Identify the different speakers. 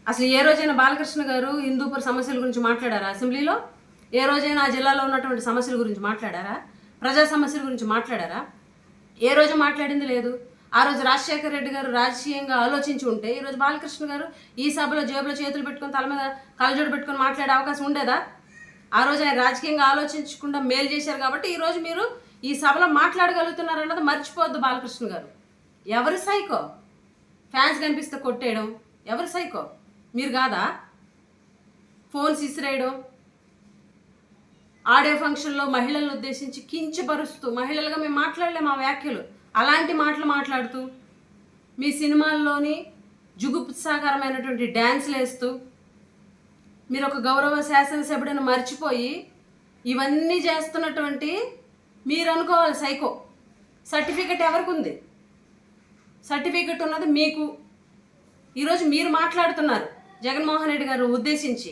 Speaker 1: అసలు ఏ రోజైనా బాలకృష్ణ గారు హిందూపూర్ సమస్యల గురించి మాట్లాడారా అసెంబ్లీలో? ఏ రోజైనా ఆ జిల్లాలో ఉన్నటువంటి సమస్యల గురించి మాట్లాడారా? ప్రజా సమస్యల గురించి మాట్లాడారా? ఏ రోజు మాట్లాడింది లేదు. ఆ రోజు రాజశేఖర రెడ్డి గారు రాజకీయంగా ఆలోచించి ఉంటే ఈరోజు బాలకృష్ణ గారు ఈ సభలో జేబులో చేతులు పెట్టుకొని తల మీద కలజోడు పెట్టుకొని మాట్లాడే అవకాశం ఉండేదా? ఆ రోజు ఆయన రాజకీయంగా ఆలోచించకుండా మేలు చేశారు కాబట్టి ఈరోజు మీరు ఈ సభలో మాట్లాడగలుగుతున్నారన్నది మర్చిపోవద్దు బాలకృష్ణ గారు. ఎవరు సైకో? ఫ్యాన్స్ కనిపిస్తే కొట్టేయడం ఎవరు సైకో? మీరు కాదా? ఫోన్స్ ఇసిరేయడం, ఆడియో ఫంక్షన్లో మహిళలను ఉద్దేశించి కించపరుస్తూ, మహిళలుగా మేము మాట్లాడలేము ఆ వ్యాఖ్యలు, అలాంటి మాటలు మాట్లాడుతూ, మీ సినిమాల్లోని జుగుప్సాకరమైనటువంటి డ్యాన్స్లు వేస్తూ, మీరు ఒక గౌరవ శాసనసభ్యుడిని మర్చిపోయి ఇవన్నీ చేస్తున్నటువంటి మీరు అనుకోవాలి సైకో. సర్టిఫికెట్ ఎవరికి ఉంది? సర్టిఫికెట్ ఉన్నది మీకు. ఈరోజు మీరు మాట్లాడుతున్నారు జగన్మోహన్ రెడ్డి గారు ఉద్దేశించి.